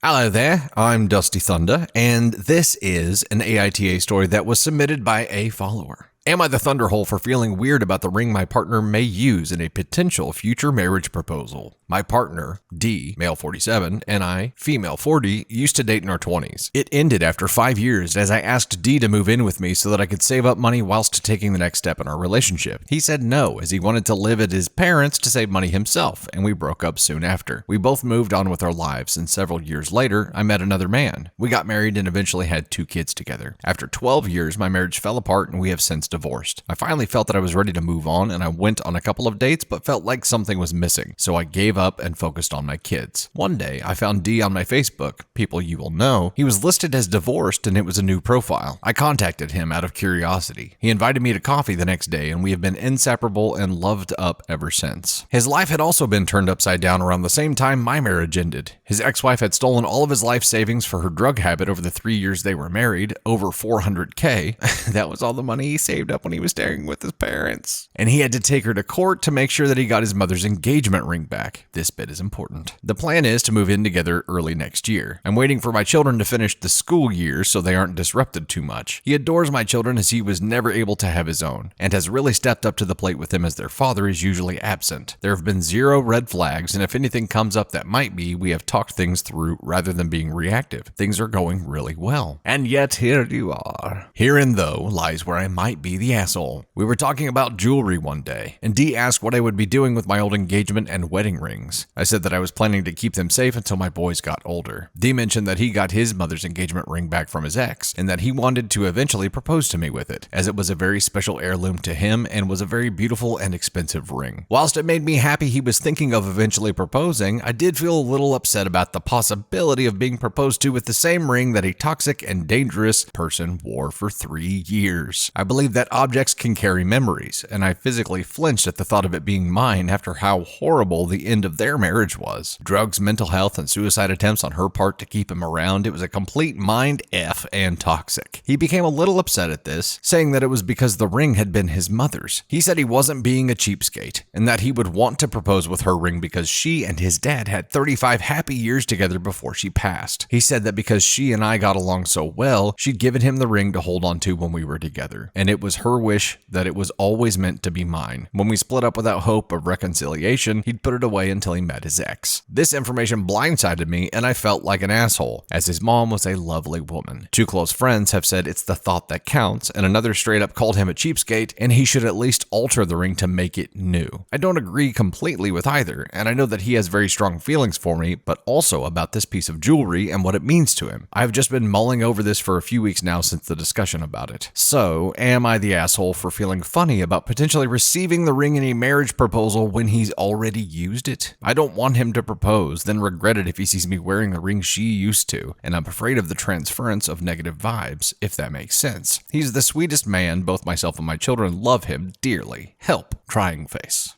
Hello there, I'm Dusty Thunder, and this is an AITA story that was submitted by a follower. Am I the thunderhole for feeling weird about the ring my partner may use in a potential future marriage proposal? My partner, D, male 47, and I, female 40, used to date in our 20s. It ended after 5 years as I asked D to move in with me so that I could save up money whilst taking the next step in our relationship. He said no, as he wanted to live at his parents to save money himself, and we broke up soon after. We both moved on with our lives, and several years later, I met another man. We got married and eventually had 2 kids together. After 12 years, my marriage fell apart and we have since divorced. I finally felt that I was ready to move on, and I went on a couple of dates but felt like something was missing, so I gave up and focused on my kids. One day, I found D on my Facebook, people you will know. He was listed as divorced and it was a new profile. I contacted him out of curiosity. He invited me to coffee the next day and we have been inseparable and loved up ever since. His life had also been turned upside down around the same time my marriage ended. His ex-wife had stolen all of his life savings for her drug habit over the 3 years they were married, over $400K. That was all the money he saved up when he was staying with his parents. And he had to take her to court to make sure that he got his mother's engagement ring back. This bit is important. The plan is to move in together early next year. I'm waiting for my children to finish the school year so they aren't disrupted too much. He adores my children as he was never able to have his own, and has really stepped up to the plate with them as their father is usually absent. There have been 0 red flags, and if anything comes up that might be, we have talked things through rather than being reactive. Things are going really well. And yet here you are. Herein, though, lies where I might be the asshole. We were talking about jewelry one day, and D asked what I would be doing with my old engagement and wedding rings. I said that I was planning to keep them safe until my boys got older. D mentioned that he got his mother's engagement ring back from his ex, and that he wanted to eventually propose to me with it, as it was a very special heirloom to him and was a very beautiful and expensive ring. Whilst it made me happy he was thinking of eventually proposing, I did feel a little upset about the possibility of being proposed to with the same ring that a toxic and dangerous person wore for 3 years. I believe that objects can carry memories, and I physically flinched at the thought of it being mine after how horrible the end of their marriage was. Drugs, mental health, and suicide attempts on her part to keep him around. It was a complete mind F and toxic. He became a little upset at this, saying that it was because the ring had been his mother's. He said he wasn't being a cheapskate, and that he would want to propose with her ring because she and his dad had 35 happy years together before she passed. He said that because she and I got along so well, she'd given him the ring to hold on to when we were together, and it was her wish that it was always meant to be mine. When we split up without hope of reconciliation, he'd put it away until he met his ex. This information blindsided me, and I felt like an asshole, as his mom was a lovely woman. 2 close friends have said it's the thought that counts, and another straight up called him a cheapskate, and he should at least alter the ring to make it new. I don't agree completely with either, and I know that he has very strong feelings for me, but also about this piece of jewelry and what it means to him. I've just been mulling over this for a few weeks now since the discussion about it. So, am I the asshole for feeling funny about potentially receiving the ring in a marriage proposal when he's already used it? I don't want him to propose, then regret it if he sees me wearing the ring she used to, and I'm afraid of the transference of negative vibes, if that makes sense. He's the sweetest man, both myself and my children love him dearly. Help. Crying face.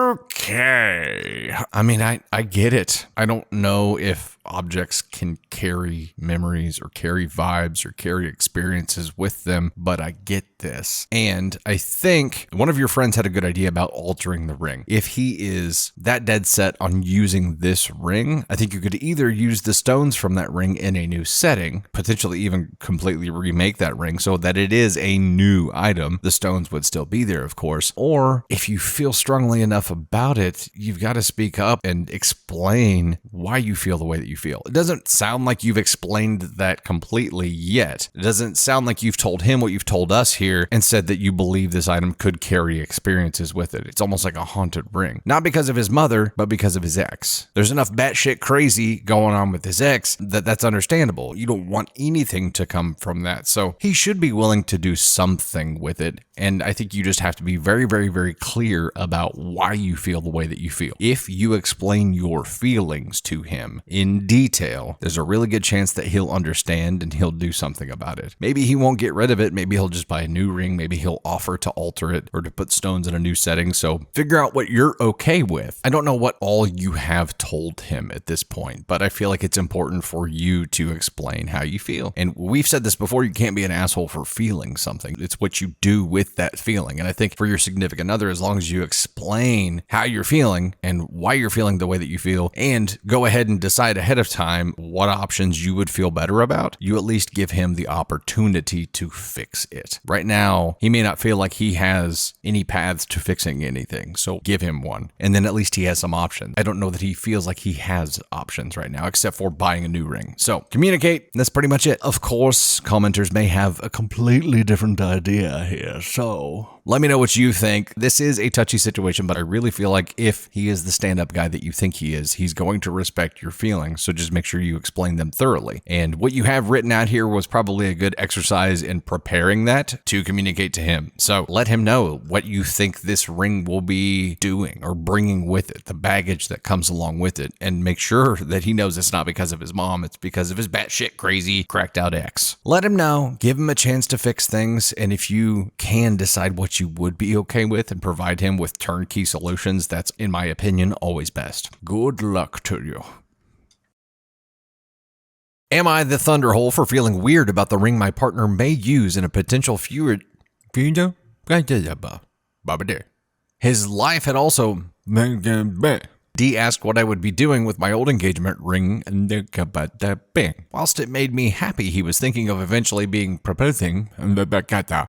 Okay. I mean, I get it. I don't know if objects can carry memories or carry vibes or carry experiences with them, but I get this. And I think one of your friends had a good idea about altering the ring. If he is that dead set on using this ring, I think you could either use the stones from that ring in a new setting, potentially even completely remake that ring so that it is a new item. The stones would still be there, of course. Or if you feel strongly enough about it, you've got to speak up and explain why you feel the way that you feel. It doesn't sound like you've explained that completely yet. It doesn't sound like you've told him what you've told us here and said that you believe this item could carry experiences with it. It's almost like a haunted ring. Not because of his mother, but because of his ex. There's enough batshit crazy going on with his ex that's understandable. You don't want anything to come from that. So he should be willing to do something with it. And I think you just have to be very, very, very clear about why you feel the way that you feel. If you explain your feelings to him in detail, there's a really good chance that he'll understand and he'll do something about it. Maybe he won't get rid of it. Maybe he'll just buy a new ring. Maybe he'll offer to alter it or to put stones in a new setting. So figure out what you're okay with. I don't know what all you have told him at this point, but I feel like it's important for you to explain how you feel. And we've said this before, you can't be an asshole for feeling something. It's what you do with that feeling. And I think for your significant other, as long as you explain how you're feeling and why you're feeling the way that you feel and go ahead and decide ahead ahead of time what options you would feel better about, you at least give him the opportunity to fix it. Right now, he may not feel like he has any paths to fixing anything, so give him one. And then at least he has some options. I don't know that he feels like he has options right now, except for buying a new ring. So communicate. That's pretty much it. Of course, commenters may have a completely different idea here, so let me know what you think. This is a touchy situation, but I really feel like if he is the stand-up guy that you think he is, he's going to respect your feelings, so just make sure you explain them thoroughly. And what you have written out here was probably a good exercise in preparing that to communicate to him. So let him know what you think this ring will be doing or bringing with it, the baggage that comes along with it, and make sure that he knows it's not because of his mom, it's because of his batshit crazy, cracked out ex. Let him know, give him a chance to fix things, and if you can decide what you would be okay with and provide him with turnkey solutions, that's, in my opinion, always best. Good luck to you. Am I the thunderhole for feeling weird about the ring my partner may use in a potential future? His life had also... D asked what I would be doing with my old engagement ring, whilst it made me happy he was thinking of eventually being proposing,